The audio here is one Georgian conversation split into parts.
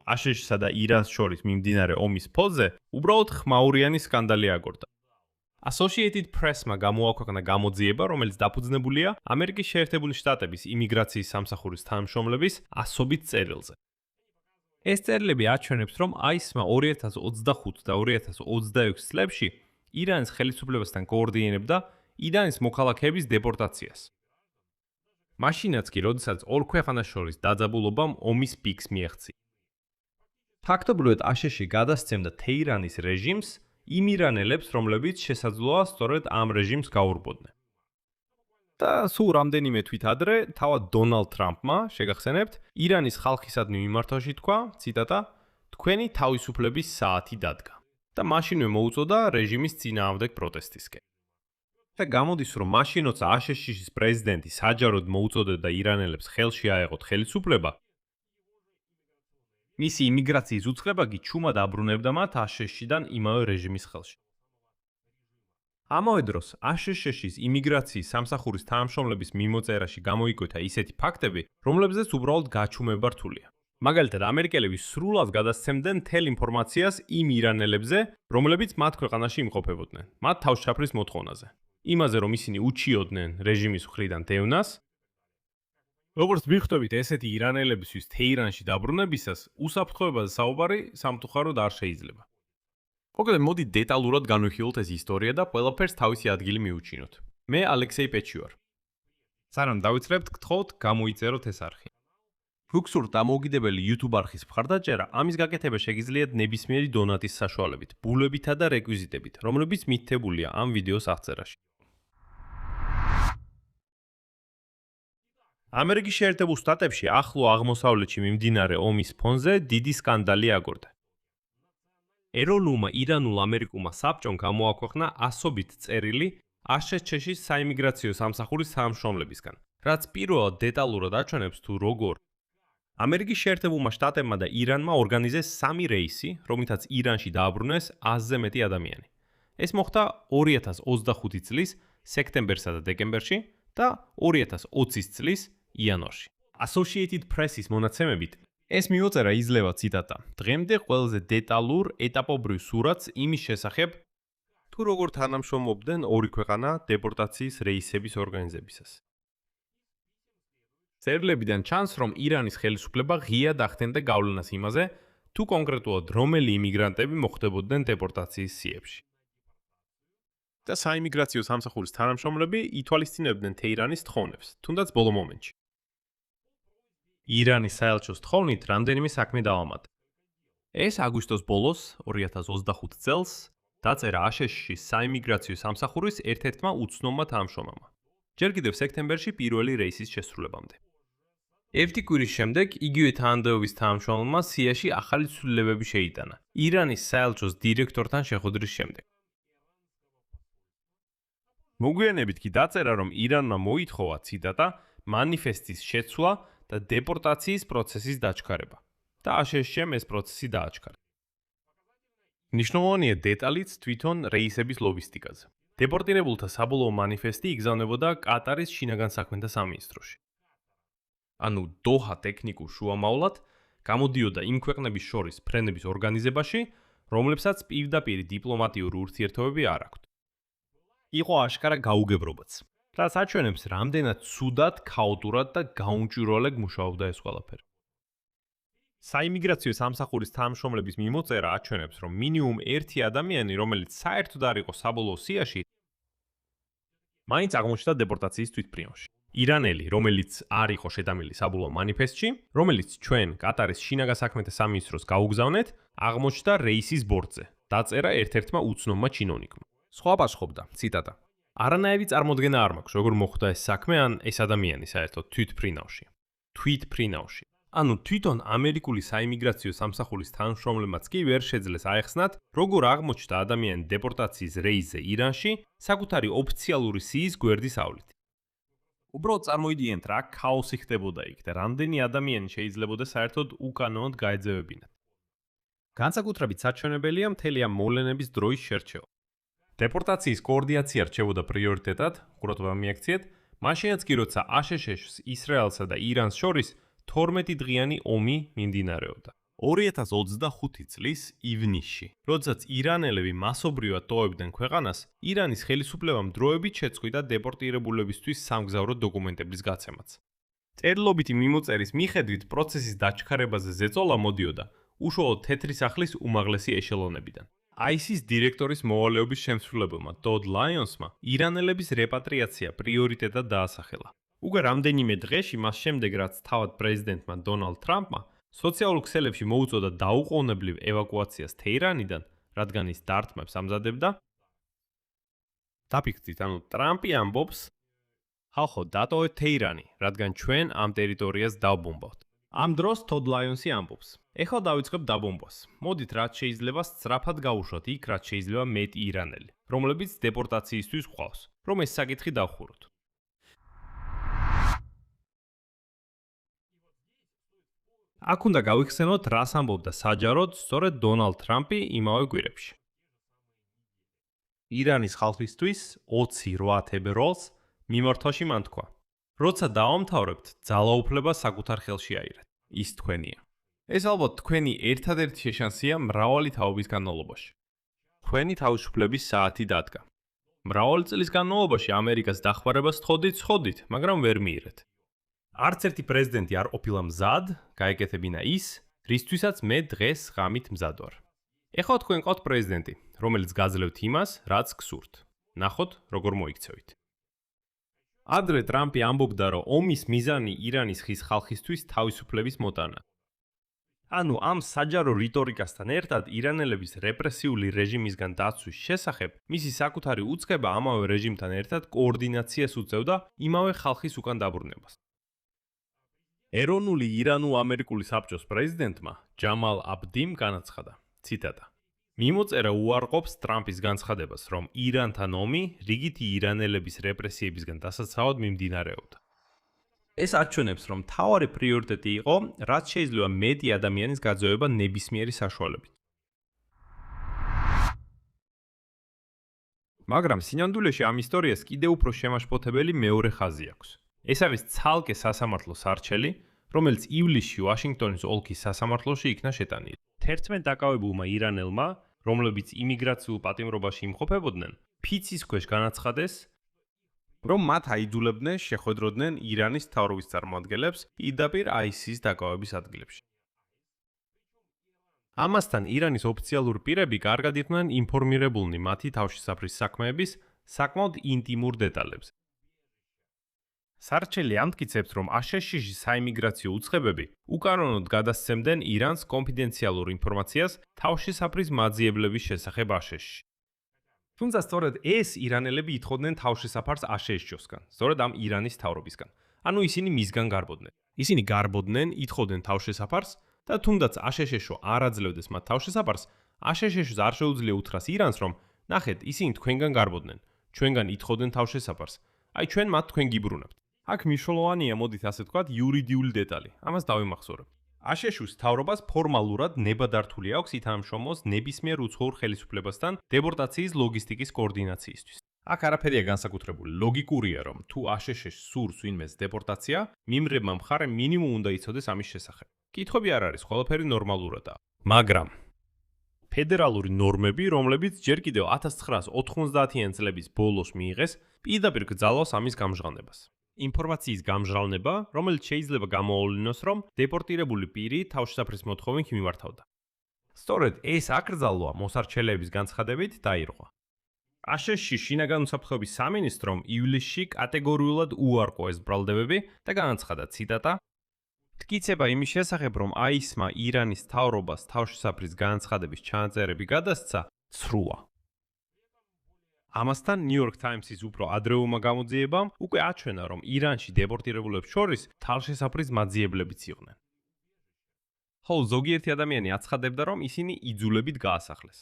აშშ-სა და ირანს შორის მიმდინარე ომის ფონზე უბრალოდ ხმაურიანი სკანდალი აგორდა. Associated Press-მა გამოაქვეყნა გამოძიება, რომელიც დაფუძნებულია ამერიკის შეერთებული შტატების იმიგრაციის სამსახურის თანამშრომლების ასობით წერილზე. ეს წერილები აჩვენებს, რომ ICE-მა 2025 და 2026 წლებში ირანის ხელისუფლებასთან კოორდინირებდა ირანის მოქალაქეების დეპორტაციას. მაშინაც კი, როდესაც ორ ქვეყანას შორის დაძაბულობამ ომის პიკს მიაღწია. ფაქტობრივად აშშ გადასცემდა თეირანის რეჟიმს იმ ირანელებს, რომლებიც შესაძლოა სწორედ ამ რეჟიმს გაურბოდნენ. და სულ რამდენიმე თვით ადრე, თავად დონალდ ტრამპმა, შეგახსენებთ, ირანის ხალხისადმი მიმართვაში თქვა, ციტატა, თქვენი თავისუფლების საათი დადგა. და მაშინვე მოუწოდა რეჟიმის წინააღმდეგ პროტესტისკენ. და გამოდის, რომ მაშინოც აშშ-ის პრეზიდენტი საჯაროდ მოუწოდებდა ირანელებს ხელში აეღოთ ხელისუფლება, მისი იმიგრაციის უწყება კი ჩუმად აბრუნებდა მათ აშშ-დან იმავე რეჟიმის ხელში. ამავე დროს აშშ-ის იმიგრაციის სამსახურის თანამშრომლების მიმოწერაში გამოიკვეთა ისეთი ფაქტები, რომლებზეც უბრალოდ გაჩუმება რთულია. მაგალითად, ამერიკელები სრულად გადასცემდნენ მთელ ინფორმაციას იმ ირანელებზე, რომლებიც მათ ქვეყანაში იმყოფებოდნენ, მათ თავშაფრის მოთხოვნაზე. იმაზე, რომ ისინი უჩიოდნენ რეჟიმის მხრიდან დევნას, როგორც მიხვდებით, ესეთი ირანელებისთვის თეირანში დაბრუნებისას უსაფრთხოებაზე საუბარი სამწუხაროდ არ შეიძლება. მოკლედ, მოდი დეტალურად განვიხილოთ ეს ისტორია და ყველაფერს თავისი ადგილი მივუჩინოთ. მე ალექსეი პეჩი ვარ. სანამ დავიწყებთ, გთხოვთ, გამოიწეროთ ეს არხი. გგსურთ დამოუკიდებელი YouTube არხის მხარდაჭერა, ამის გაკეთება შეგიძლიათ ნებისმიერი დონატის საშუალებით, ბულებითა და რეკვიზიტებით, რომლებიც მითითებულია ამ ვიდეოს აღწერაში. ამერიკის შეერთებულ შტატებში ახლო აღმოსავლეთში მიმდინარე ომის ფონზე დიდი სკანდალი აგორდა. ეროვნულმა ირანულ-ამერიკულმა საბჭომ გამოაქვეყნა ასობით წერილი აშშ-ის საიმიგრაციო სამსახურის თანამშრომლებისგან, რაც პირველად დეტალურად აჩვენებს თუ როგორ ამერიკის შეერთებულმა შტატებმა და ირანმა ორგანიზეს 3 რეისი, რომლითაც ირანში დააბრუნეს 100-ზე მეტი ადამიანი. ეს მოხდა 2025 წლის სექტემბერსა და დეკემბერში და 2020 წლის იანვარში. Associated Press-ის მონაცემებით, ეს მიმოწერა იძლევა ციტატა. დღემდე ყველაზე დეტალურ ეტაპობრივ სურათს იმის შესახებ, თუ როგორ თანამშრომლობდნენ ორი ქვეყანა დეპორტაციის რეისების ორგანიზებისას. წერილებიდან ჩანს, რომ ირანის ხელისუფლება ღიად ახდენდა გავლენას იმაზე, თუ კონკრეტულად რომელი იმიგრანტები მოხდებოდნენ დეპორტაციის სიებში. და საიმიგრაციო სამსახურის თანამშრომლები ითვალისწინებდნენ თეირანის თხოვნებს, თუნდაც ბოლო მომენტში. ირანის საელჩოს თხოვნით რამდენიმე საქმე დავამატე. ეს აგვისტოს ბოლოს 2025 წელს დაწერა აშშ-ის საიმიგრაციო სამსახურის ერთ-ერთმა უცნობმა თანამშრომელმა. ჯერ კიდევ სექტემბერში პირველი რეისის შესრულებამდე. ერთი კვირის შემდეგ იგივე თანამდებობის თანამშრომელმა სიაში ახალი ცვლილებები შეიტანა ირანის საელჩოს დირექტორთან შეხვედრის შემდეგ. მოგვიანებით კი დაწერა, რომ ირანმა მოითხოვა ციტატა მანიფესტის შეცვლა და დეპორტაციის პროცესის დაჩქარება და აშშ-მ ეს პროცესი დააჩქარა. მნიშვნელოვანია დეტალიც თვითონ რეისების ლოგისტიკაზე. დეპორტირებულთა საბოლოო მანიფესტი იგზავნებოდა კატარის შინაგან საქმეთა სამინისტროში. ანუ დოჰა ტექნიკურ შუამავლად გამოდიოდა იმ ქვეყნების შორის ფრენების ორგანიზებაში, რომლებსაც პირდაპირ დიპლომატიური ურთიერთობები არ აქვთ. იყო აშკარა გაუგებრობაც. რაც აჩვენებს, რამდენად ცუდად, ქაოტურად და გაუნჭვირვალედ მუშაობდა ეს ყველაფერი. საიმიგრაციო სამსახურის თანამშრომლების მიმოწერა აჩვენებს, რომ მინიმუმ ერთი ადამიანი, რომელიც საერთოდ არ იყო საბოლოო სიაში, მაინც აღმოჩნდა დეპორტაციის თვითფრინავში. ირანელი, რომელიც არ იყო შეტანილი საბოლოო მანიფესტში, რომელიც ჩვენ კატარის შინაგან საქმეთა სამინისტროს გაუგზავნეთ, აღმოჩნდა რეისის ბორტზე, დაწერა ერთ-ერთმა უცნობმა ჩინოვნიკმა. სხვა პასუხობდა, ციტატა. არანაირი წარმოდგენა არ მაქვს, როგორ მოხდა ეს საქმე ან ეს ადამიანი საერთოდ თვითფრინავში. ანუ თვითონ ამერიკული საიმიგრაციო სამსახურის თანამშრომლებმაც კი ვერ შეძლეს აეხსნათ, როგორ აღმოჩნდა ადამიანი დეპორტაციის რეისზე ირანში, საკუთარი ოფიციალური სიის გვერდის ავლით. უბრალოდ წარმოიდგინეთ, რა ქაოსი ხდებოდა იქ და რამდენი ადამიანი შეიძლებოდა საერთოდ უკანონოდ გაეძევებინათ. განსაკუთრებით საჩვენებელია მთელი ამ მოვლენების დროის შერჩევა. დეპორტაციის კოორდინაცია რჩებოდა პრიორიტეტად, ყურადღება მიაქციეთ, მაშინაც კი როცა აშშ-ს ისრაელსა და ირანს შორის 12 დღიანი ომი მიმდინარეობდა. 2025 წლის ივნისში, როდესაც ირანელები მასობრივად ტოვებდნენ ქვეყანას, ირანის ხელისუფლებამ დროებით შეწყვიტა დეპორტირებულებისთვის სამგზავრო დოკუმენტების გაცემაც. წერილობითი მიმოწერის მიხედვით პროცესის დაჩქარებაზე ზეწოლა მოდიოდა უშუალოდ თეთრი სახლის უმაღლესი ეშელონებიდან. ISIS დირექტორის მოვალეობის შემსრულებელმა დოდ ლაიონსმა ირანელების რეპატრიაცია პრიორიტეტად დაასახელა. უკვე რამდენიმე დღეში მას შემდეგ, რაც თავად პრეზიდენტმა დონალდ ტრამპმა სოციალურ ქსელებში მოუწოდა დაუყოვნებლივ ევაკუაციას თეირანიდან, რადგან ის დარტყმებს ამზადებდა. დაფიქრდით, ტრამპი ამბობს, ხალხო, დატოვეთ თეირანი, რადგან ჩვენ ამ ტერიტორიას დავბომბავთ. ამ დროს დოდ ლაიონსი ამბობს, ეხლა დავიწყებ დაბომბვას. მოდით, რაც შეიძლება სწრაფად გავუშვათ იქ, რაც შეიძლება მეტი ირანელი, რომლებიც დეპორტაციისთვის გვყავს, რომ ეს საკითხი დავხუროთ. აქ უნდა გავიხსენოთ, რას ამბობდა საჯაროდ სწორედ დონალდ ტრამპი იმავე კვირებში. ირანის ხალხისთვის 28 თებერვალს მიმართვაში მან თქვა, როცა დავამთავრებთ, ძალაუფლება საკუთარ ხელში აიღეთ. ის თქვენია. ეს ალბათ თქვენი ერთადერთი შეშანსია მრავალი თაობის განმავლობაში. თქვენი თავისუფლების საათი დადგა. მრავალი წლის განმავლობაში ამერიკას დახმარებას სთხოვდით, მაგრამ ვერ მიიღეთ. არც ერთი პრეზიდენტი არ ყოფილა მზად, გაეკეთებინა ის, რისთვისაც მე დღეს ღამით მზად ვარ. ეხლა თქვენ ყავთ პრეზიდენტი, რომელიც გაძლევთ იმას, რაც გსურთ. ნახოთ, როგორ მოიქცევით. ადრე ტრამპი ამბობდა, რომ ომის მიზანი ირანის ხის ხალხისთვის თავისუფლების მოტანა. ანუ ამ საჯარო რიტორიკასთან ერთად ირანელების რეპრესიული რეჟიმისგან დაცვის შესახებ მისი საკუთარი უწყება ამავე რეჟიმთან ერთად კოორდინაციას უწევდა იმავე ხალხის უკან დაბრუნებას. ეროვნული ირანულ-ამერიკული საბჭოს პრეზიდენტმა ჯამალ აბდიმ განაცხადა, ციტატა: მიმოწერა უარყოფს ტრამპის განცხადებას, რომ ირანთან ომი რიგითი ირანელების რეპრესიებისგან დასაცავად მიმდინარეობდა. ეს აჩვენებს, რომ მთავარი პრიორიტეტი იყო, რაც შეიძლება მეტი ადამიანის გაძევება ნებისმიერი საშუალებით. მაგრამ სინამდვილეში ამ ისტორიას კიდევ უფრო შემაშფოთებელი მეორე ხაზი აქვს. ეს არის ცალკე სასამართლოს არჩელი, რომელიც ივლისში ვაშინგტონის ოლქის სასამართლოში იქნა შეტანილი. 11 დაკავებულმა ირანელმა, რომლებიც იმიგრაციულ პატიმრობაში იმყოფებოდნენ, ფიცის ქვეშ განაცხადეს, რომ მათ აიძულებდნენ შეხვედროდნენ ირანის მთავრობის წარმომადგენლებს პირდაპირ ISIS დაკავების ადგილებში. ამასთან ირანის ოფიციალური პირები კარგად იყვნენ ინფორმირებულნი მათი თავშესაფრის საქმეების საკმაოდ ინტიმურ დეტალებზე. სარჩელი ამტკიცებს, რომ აშშ-ში საიმიგრაციო უწყებები უკანონოდ გადასცემდნენ ირანს კონფიდენციალურ ინფორმაციას თავშესაფრის მაძიებლების შესახებ აშშ-ში. თუმცა სწორედ ეს ირანელები ითხოვდნენ თავშესაფარს აშშ-ჯოსგან, სწორედ ამ ირანის მთავრობისგან. ანუ ისინი მისგან გარბოდნენ. ისინი გარბოდნენ, ითხოვდნენ თავშესაფარს და თუნდაც აშშ-შო არ აძლევდეს მათ თავშესაფარს, აშშ-ს არ შეუძლია უთხრას ირანს, რომ ნახეთ, ისინი თქვენგან გარბოდნენ, ჩვენგან ითხოვდნენ თავშესაფარს. აი ჩვენ მათ თქვენ გიბრუნებთ. აქ მნიშვნელოვანია, მოდით ასე ვთქვათ, იურიდიული დეტალი. ამას დავიმახსოვრებ. აშშ-ს მთავრობას ფორმალურად ნებადართული აქვს ითანამშრომლოს ნებისმიერ უცხოურ ხელისუფლებასთან დეპორტაციის ლოგისტიკის კოორდინაციისთვის. აქ არაფერია განსაკუთრებული. ლოგიკურია, რომ თუ აშშ-ს სურს ვინმეს დეპორტაცია, მიმღებმა მხარემ მინიმუმ უნდა იცოდეს ამის შესახებ. კითხვები არ არის, ყველაფერი ნორმალურადაა. მაგრამ ფედერალური ნორმები, რომლებიც ჯერ კიდევ 1990-იან წლების ბოლოს მიიღეს, პირდაპირ გძალავს ამის გამჟღავნებას. ინფორმაციის გამჟღავნება, რომელიც შეიძლება გამოავლინოს, რომ დეპორტირებული პირი თავშესაფრის მოთხოვნით მიმართავდა. სწორედ ეს აკრძალვა მოსარჩელეების განცხადებით დაირღვა. აშშ-ში შინაგან უსაფრთხოების სამინისტრომ ივლისში კატეგორიულად უარყო ეს ბრალდებები და განაცხადა, ციტატა: მტკიცება იმის შესახებ, რომ ISIS-მა ირანის მთავრობას თავშესაფრის განაცხადების ჩანაწერები გადასცა, ცრუა. ამასთან New York Times-ის უფრო ადრეულმა გამოძიებამ უკვე აჩვენა, რომ ირანში დეპორტირებულებს შორის თავშესაფრის მაძიებლებიც იყვნენ. ხოლო ზოგიერთი ადამიანი აცხადებდა, რომ ისინი იძულებით გაასახლეს.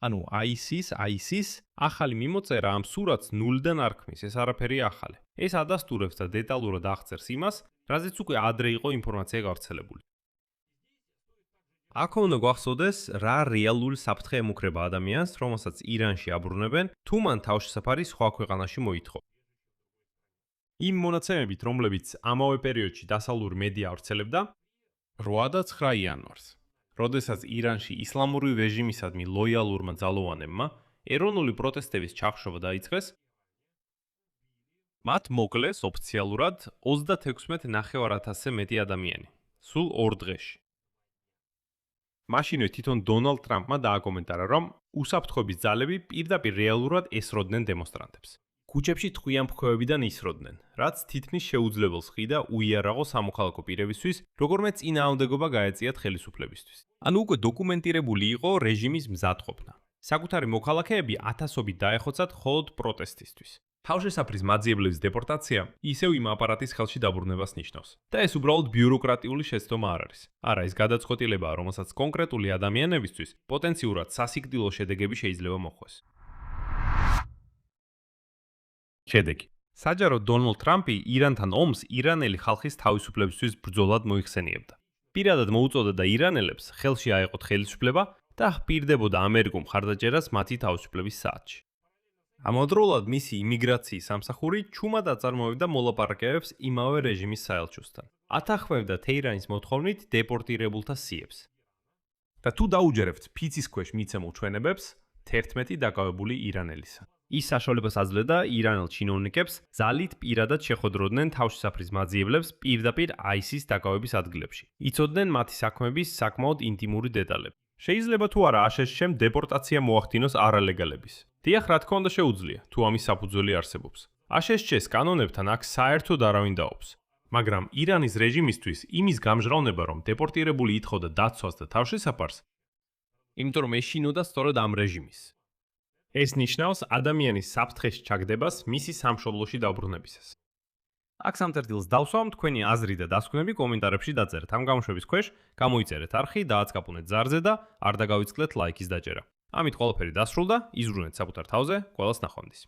ანუ ISIS, ახალი მიმოწერა ამ სურათს ნულიდან არ ქმნის, ეს არაფერია ახალი. ეს ადასტურებს და დეტალურად აღწერს იმას, რაზეც უკვე ადრე იყო ინფორმაცია გავრცელებული. აქ უნდა გვახსოვდეს, რა რეალური საფრთხე ემუქრება ადამიანს, რომელსაც ირანში აბრუნებენ, თუ მან თავშესაფარი სხვა ქვეყანაში მოითხოვ. იმ მონაცემებით, რომლებიც ამავე პერიოდში დასავლური მედია ავრცელებდა, 8 და 9 იანვარს. როდესაც ირანში ისლამური რეჟიმისადმი ლოიალურმა ძალოვანებმა ეროვნული პროტესტების ჩახშობა დაიწყეს, მათ მოკლეს ოფიციალურად 36,500-ზე მეტი ადამიანი, სულ 2 დღეში. მაშინვე თვითონ დონალდ ტრამპმა დააკომენტარა, რომ უსაფრთხოების ძალები პირდაპირ რეალურად ესროდნენ დემონსტრანტებს. ქუჩებში ტყვიან-ფქვევებიდან ისროდნენ, რაც თითქმის შეუძლებელს ხიდა უიარაღო სამოქალაქო პირებისთვის, როგორმე წინააღმდეგობა გაეწიათ ხელისუფლებისთვის. ანუ უკვე დოკუმენტირებული იყო რეჟიმის მზადყოფნა. საკუთარი მოქალაქეები ათასობით დაეხოცათ მხოლოდ პროტესტისთვის. თავშესაფრის მაძიებლების დეპორტაცია ისევ იმ აპარატის ხელში დაბრუნებას ნიშნავს. და ეს უბრალოდ ბიუროკრატიული შეცდომა არ არის. არა, ეს გადაწყვეტილებაა, რომელსაც კონკრეტული ადამიანებისთვის პოტენციურად სასიკვდილო შედეგები შეიძლება მოხვდეს. შედეგი. საჯაროდ დონალდ ტრამპი ირანთან ომს ირანელი ხალხის თავისუფლებისთვის ბრძოლად მოიხსენიებდა. პირადად მოუწოდა ირანელებს ხელში აეყოთ ხელისუფლება და ჰპირდებოდა ამერიკულ მხარდაჭერას მათი თავისუფლების საათში. ამავდროულად მისი იმიგრაციის სამსახური ჩუმად აწარმოებდა მოლაპარაკებებს იმავე რეჟიმის საელჩოსთან. ათანხმებდა თეირანის მოთხოვნით დეპორტირებულთა სიებს. და თუ დაუჯერებთ ფიცის ქვეშ მიცემულ ჩვენებებს 11 დაკავებული ირანელისა. ის საშუალებას აძლევდა ირანელ ჩინოვნიკებს ძალით პირადად შეხვედროდნენ თავშესაფრის მაძიებლებს პირდაპირ ISIS დაკავების ადგილებში. იცოდნენ მათი საქმეების საკმაოდ ინტიმური დეტალები. შეიძლება თუ არა აშშ-მ დეპორტაცია მოახდინოს არალეგალების. დიახ, რა თქმა უნდა შეუძლია, თუ ამის საფუძველი არსებობს. აშშ-ს კანონებთან აქ საერთოდ არავინ დაობს. მაგრამ ირანის რეჟიმისთვის იმის გამჟღავნება, რომ დეპორტირებული ითხოვდა დაცვას და თავშესაფარს, იმიტომ რომ ეშინოდა სწორედ ამ რეჟიმის. ეს ნიშნავს ადამიანის საფრთხეში ჩაგდებას მისი სამშობლოში დაბრუნებისას. აქ სამწერტილს დავსვამ, თქვენი აზრი და დასკვნები კომენტარებში დაწერეთ. ამ გამოშვების ქვეშ გამოიწერეთ არხი, დააცკაპუნეთ ზარზე და არ დაგავიწყდეთ ლაიქის დაჭერა. ამით ყველაფერი დასრულდა, იზრუნეთ საკუთარ თავზე, ყველას ნახვამდის.